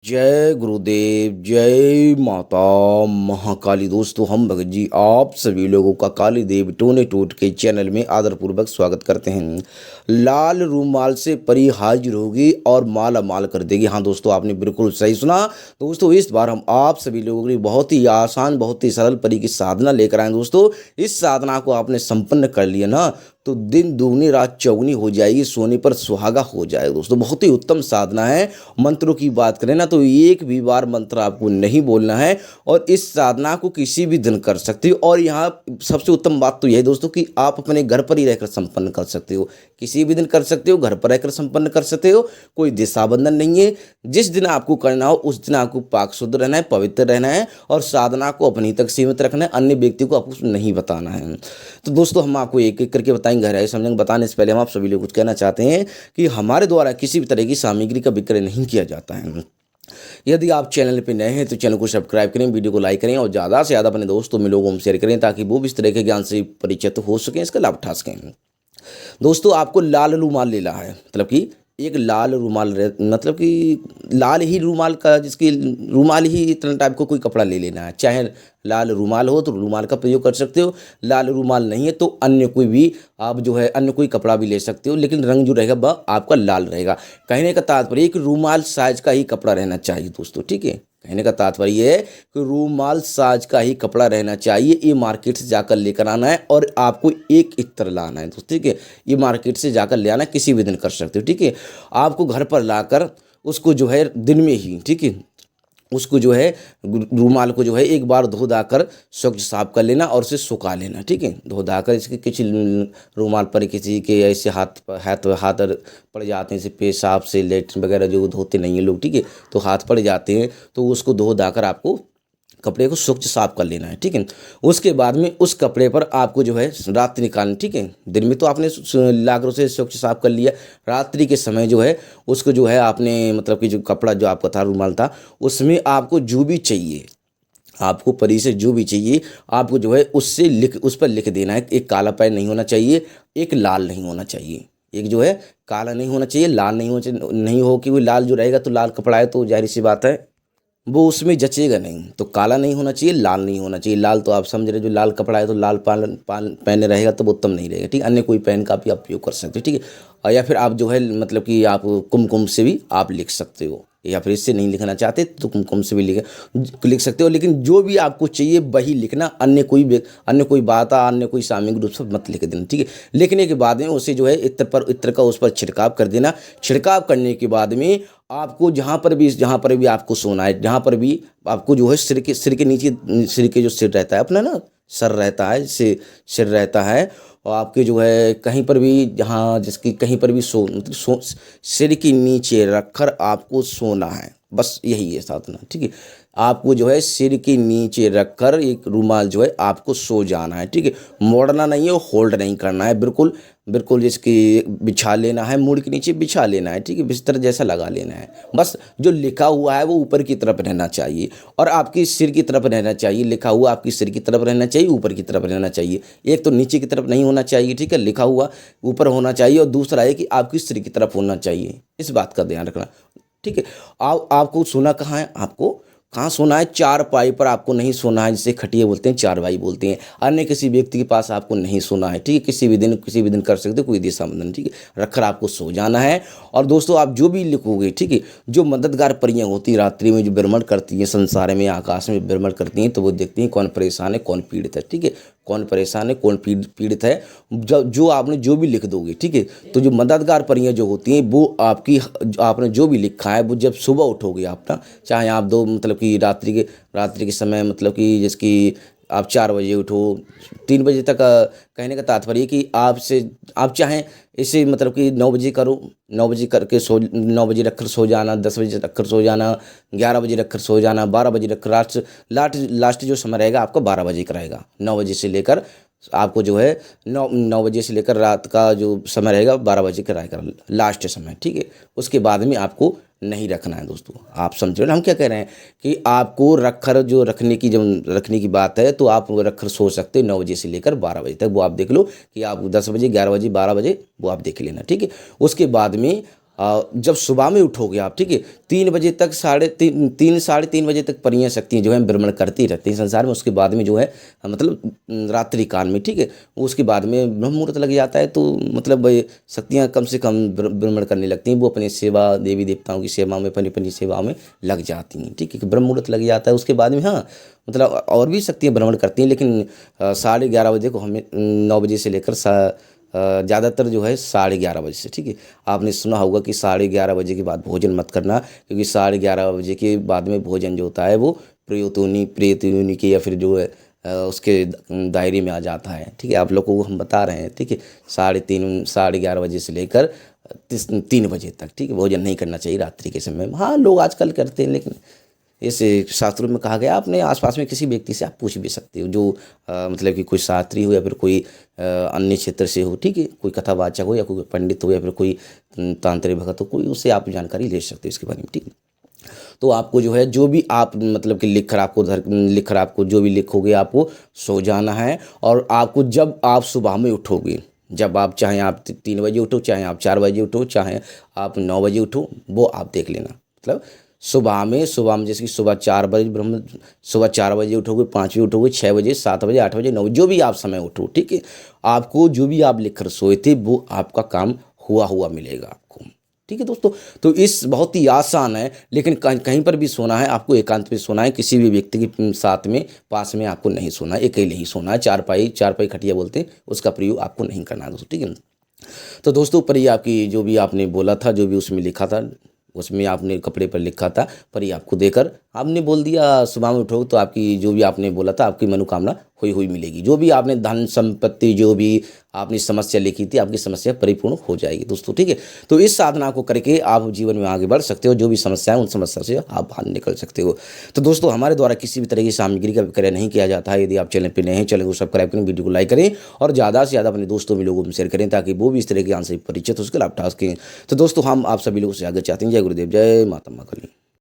जय गुरुदेव, जय माता महाकाली। दोस्तों, हम भगत जी आप सभी लोगों का काली देव टोने टोट के चैनल में आदरपूर्वक स्वागत करते हैं। लाल रूमाल से परी हाजिर होगी और माला माल कर देगी। हाँ दोस्तों, आपने बिल्कुल सही सुना। दोस्तों, इस बार हम आप सभी लोगों के लिए बहुत ही आसान, बहुत ही सरल परी की साधना लेकर आए। दोस्तों, इस साधना को आपने संपन्न कर लिया ना, तो दिन दूनी रात चौगुनी हो जाएगी, सोने पर सुहागा हो जाएगा। दोस्तों, बहुत ही उत्तम साधना है। मंत्रों की बात करें ना, तो एक भी बार मंत्र आपको नहीं बोलना है और इस साधना को किसी भी दिन कर सकते हो। और यहाँ सबसे उत्तम बात तो यह है दोस्तों कि आप अपने घर पर ही रहकर संपन्न कर सकते हो। किसी भी दिन कर सकते हो, घर पर रहकर संपन्न कर सकते हो। कोई दिशा बंधन नहीं है। जिस दिन आपको करना हो उस दिन आपको पाक शुद्ध रहना है, पवित्र रहना है और साधना को अपनी तक सीमित रखना है। अन्य व्यक्ति को आपको नहीं बताना है। तो दोस्तों, हम आपको एक एक करके बताएंगे। गहराई समझेंगे। बताने से पहले हम आप सभी लोग कुछ कहना चाहते हैं कि हमारे द्वारा किसी भी तरह की सामग्री का विक्रय नहीं किया जाता है। यदि आप चैनल पे नए हैं तो चैनल को सब्सक्राइब करें, वीडियो को लाइक करें और ज़्यादा से ज़्यादा अपने दोस्तों में लोगों में शेयर करें ताकि वो भी इस तरह के ज्ञान से परिचित हो सकें, इसका लाभ उठा सकें। दोस्तों, आपको लाल रूमाल लेना है। मतलब कि एक लाल रूमाल, मतलब कि लाल ही रूमाल का, जिसकी रूमाल ही इतना टाइप को कोई कपड़ा ले लेना है। चाहे लाल रूमाल हो तो रूमाल का प्रयोग कर सकते हो, लाल रूमाल नहीं है तो अन्य कोई भी आप जो है अन्य कोई कपड़ा भी ले सकते हो, लेकिन रंग जो रहेगा वह आपका लाल रहेगा। कहने का तात्पर्य एक रूमाल साइज का ही कपड़ा रहना चाहिए दोस्तों, ठीक है। कहने का तात्पर्य ये है कि रूमाल साज का ही कपड़ा रहना चाहिए। ये मार्केट से जाकर लेकर आना है और आपको एक इत्र लाना है दोस्तों, ठीक है। ये मार्केट से जाकर ले आना, किसी भी दिन कर सकते हो, ठीक है। आपको घर पर लाकर उसको जो है दिन में ही, ठीक है, उसको जो है रूमाल को जो है एक बार धो धाकर स्वच्छ साफ कर लेना और उसे सुखा लेना, ठीक है। धो धाकर इसके किसी रूमाल पर किसी के ऐसे हाथ पड़ जाते हैं, जैसे पेशाब से लेट्रिन वगैरह जो धोते नहीं हैं लोग, ठीक है, तो हाथ पड़ जाते हैं, तो उसको धो धाकर आपको कपड़े को स्वच्छ साफ कर लेना है, ठीक है। उसके बाद में उस कपड़े पर आपको जो है रात्रि निकालनी, ठीक है। दिन में तो आपने लाकर उसे स्वच्छ साफ कर लिया, रात्रि के समय जो है उसको जो है आपने, मतलब कि जो कपड़ा जो आपका था, रूमाल था, उसमें आपको जो भी चाहिए, आपको परी से जो भी चाहिए आपको जो है उस पर लिख देना है। एक काला पेन नहीं होना चाहिए, एक लाल नहीं होना चाहिए। एक जो है काला नहीं होना चाहिए, लाल नहीं होना चाहिए। नहीं हो कि वो लाल जो रहेगा तो लाल कपड़ा है तो जाहिर सी बात है वो उसमें जचेगा नहीं। तो काला नहीं होना चाहिए, लाल नहीं होना चाहिए। लाल तो आप समझ रहे, जो लाल कपड़ा है तो लाल पहने रहेगा तो वो उत्तम नहीं रहेगा, ठीक है। अन्य कोई पेन का भी आप उपयोग कर सकते हो, ठीक है। और या फिर आप जो है मतलब कि आप कुमकुम से भी आप लिख सकते हो, या फिर इससे नहीं लिखना चाहते तो कुमकुम से भी लिख सकते हो। लेकिन जो भी आपको चाहिए वही लिखना, अन्य कोई बात, अन्य कोई सामग्री रूप से मत लिख देना, ठीक है। लिखने के बाद में उसे जो है इत्र का उस पर छिड़काव कर देना। छिड़काव करने के बाद में आपको जहाँ पर भी आपको सोना है, जहाँ पर भी आपको जो है सिर के नीचे, सिर के जो सिर रहता है अपना ना, सर रहता है, सिर रहता है, और आपके जो है कहीं पर भी, जहाँ जिसकी कहीं पर भी मतलब सिर के नीचे रखकर आपको सोना है। बस यही है साधना, ठीक है। आपको जो है सिर के नीचे रखकर एक रूमाल जो है आपको सो जाना है, ठीक है। मोड़ना नहीं है, होल्ड नहीं करना है, बिल्कुल बिल्कुल जिसकी बिछा लेना है, मुड़ के नीचे बिछा लेना है, ठीक है। बिस्तर जैसा लगा लेना है। बस जो लिखा हुआ है वो ऊपर की तरफ रहना चाहिए और आपकी सिर की तरफ रहना चाहिए। लिखा हुआ आपकी सिर की तरफ रहना चाहिए, ऊपर की तरफ रहना चाहिए। एक तो नीचे की तरफ नहीं होना चाहिए, ठीक है, लिखा हुआ ऊपर होना चाहिए। और दूसरा है कि आपकी सिर की तरफ होना चाहिए। इस बात का ध्यान रखना, ठीक है। आपको सोना कहाँ है, आपको कहाँ सोना है, चारपाई पर आपको नहीं सोना है, जिसे खटिया बोलते हैं, चारपाई बोलते हैं। अन्य किसी व्यक्ति के पास आपको नहीं सोना है, ठीक है। किसी भी दिन कर सकते हो, कोई दिशा बंधन, ठीक है, रखकर आपको सो जाना है। और दोस्तों, आप जो भी लिखोगे, ठीक है, जो मददगार परियां होती हैं रात्रि में, जो भ्रमण करती हैं संसार में, आकाश में भ्रमण करती हैं, तो वो देखती हैं कौन परेशान है, कौन पीड़ित है, ठीक है। कौन परेशान है, कौन पीड़ित है, जो आपने जो भी लिख दोगे, ठीक है। तो जो मददगार परियां जो होती हैं वो आपने जो भी लिखा है वो जब सुबह उठोगे आपका, चाहे आप दो मतलब कि रात्रि के समय, मतलब कि जिसकी आप 4 बजे उठो, 3 बजे तक, कहने का तात्पर्य कि आप चाहें इसे मतलब कि 9 बजे करो, 9 बजे करके 9 बजे रखकर सो जाना, 10 बजे रखकर सो जाना, 11 बजे रखकर सो जाना, 12 बजे रखकर लास्ट जो समय रहेगा आपका 12 बजे का रहेगा। 9 बजे से लेकर आपको जो है 9 बजे से लेकर रात का जो समय रहेगा 12 बजे का रहेगा लास्ट समय, ठीक है। उसके बाद में आपको नहीं रखना है दोस्तों। आप समझ रहे हो ना हम क्या कह रहे हैं कि आपको रखने की बात है तो आप रखकर सो सकते हो 9 बजे से लेकर 12 बजे तक। वो आप देख लो कि आप 10 बजे, 11 बजे, 12 बजे वो आप देख लेना, ठीक है। उसके बाद में जब सुबह में उठोगे आप, ठीक है, 3 बजे तक, साढ़े तीन बजे तक परियां शक्तियाँ जो है भ्रमण करती रहती हैं संसार में। उसके बाद में जो है मतलब रात्रि काल में, ठीक है, उसके बाद में ब्रह्म मुहूर्त लग जाता है, तो मतलब शक्तियाँ कम से कम भ्रमण करने लगती हैं। वो अपनी सेवा, देवी देवताओं की सेवा में, अपनी अपनी सेवा में लग जाती हैं, ठीक है, ब्रह्म मुहूर्त लग जाता है। उसके बाद में हाँ मतलब और भी शक्तियाँ भ्रमण करती हैं, लेकिन 11:30 बजे को हमें 9 बजे से लेकर ज़्यादातर जो है 11:30 बजे से, ठीक है। आपने सुना होगा कि 11:30 बजे के बाद भोजन मत करना, क्योंकि 11:30 बजे के बाद में भोजन जो होता है वो प्रेत योनि के या फिर जो है उसके दायरे में आ जाता है, ठीक है। आप लोगों को हम बता रहे हैं, ठीक है, 11:30 बजे से लेकर 3 बजे तक, ठीक है, भोजन नहीं करना चाहिए रात्रि के समय में। हाँ, लोग आजकल करते हैं, लेकिन इस शास्त्रों में कहा गया, अपने आसपास में किसी व्यक्ति से आप पूछ भी सकते हो, जो मतलब कि कोई शास्त्री हो या फिर कोई अन्य क्षेत्र से हो, ठीक है, कोई कथावाचक हो या कोई पंडित हो या फिर कोई तांत्रिक भगत हो, कोई, उससे आप जानकारी ले सकते हो इसके बारे में, ठीक है। तो आपको जो है जो भी आप मतलब कि लिख कर आपको जो भी लिखोगे आपको सो जाना है। और आपको जब आप सुबह में उठोगे, जब आप चाहे आप 3 बजे उठो, चाहे आप 4 बजे उठो, चाहे आप 9 बजे उठो, वो आप देख लेना। मतलब सुबह में जैसे कि सुबह 4 बजे उठोगे, 5 बजे उठोगे, 6 बजे, 7 बजे, 8 बजे, 9 बजे, जो भी आप समय उठो, ठीक है, आपको जो भी आप लिख कर सोए थे वो आपका काम हुआ मिलेगा आपको, ठीक है दोस्तों। तो इस बहुत ही आसान है, लेकिन कहीं पर भी सोना है आपको एकांत में सोना है, किसी भी व्यक्ति के साथ में पास में आपको नहीं सोना है, अकेले ही सोना है। चारपाई खटिया बोलते हैं, उसका प्रयोग आपको नहीं करना है दोस्तों, ठीक है। तो दोस्तों, पर ये आपकी जो भी आपने बोला था, जो भी उसमें लिखा था, उसमें आपने कपड़े पर लिखा था, पर ये आपको देकर आपने बोल दिया सुबह में उठोगे तो आपकी जो भी आपने बोला था आपकी मनोकामना हुई मिलेगी। जो भी आपने धन संपत्ति, जो भी आपने समस्या लिखी थी, आपकी समस्या परिपूर्ण हो जाएगी दोस्तों, ठीक है। तो इस साधना को करके आप जीवन में आगे बढ़ सकते हो, जो भी समस्या है उन समस्या से आप बाहर निकल सकते हो। तो दोस्तों, हमारे द्वारा किसी भी तरह की सामग्री का विक्रय नहीं किया जाता है। यदि आप चैनल पर नए हैं, चैनल को सब्सक्राइब करें, वीडियो को लाइक करें और ज़्यादा से ज़्यादा अपने दोस्तों में लोगों में शेयर करें, ताकि वो भी इस तरह के ज्ञान से परिचित हो सके, लाभ उठा सकें। तो दोस्तों, हम आप सभी लोगों से आगे चाहते हैं। जय गुरुदेव, जय माता काली।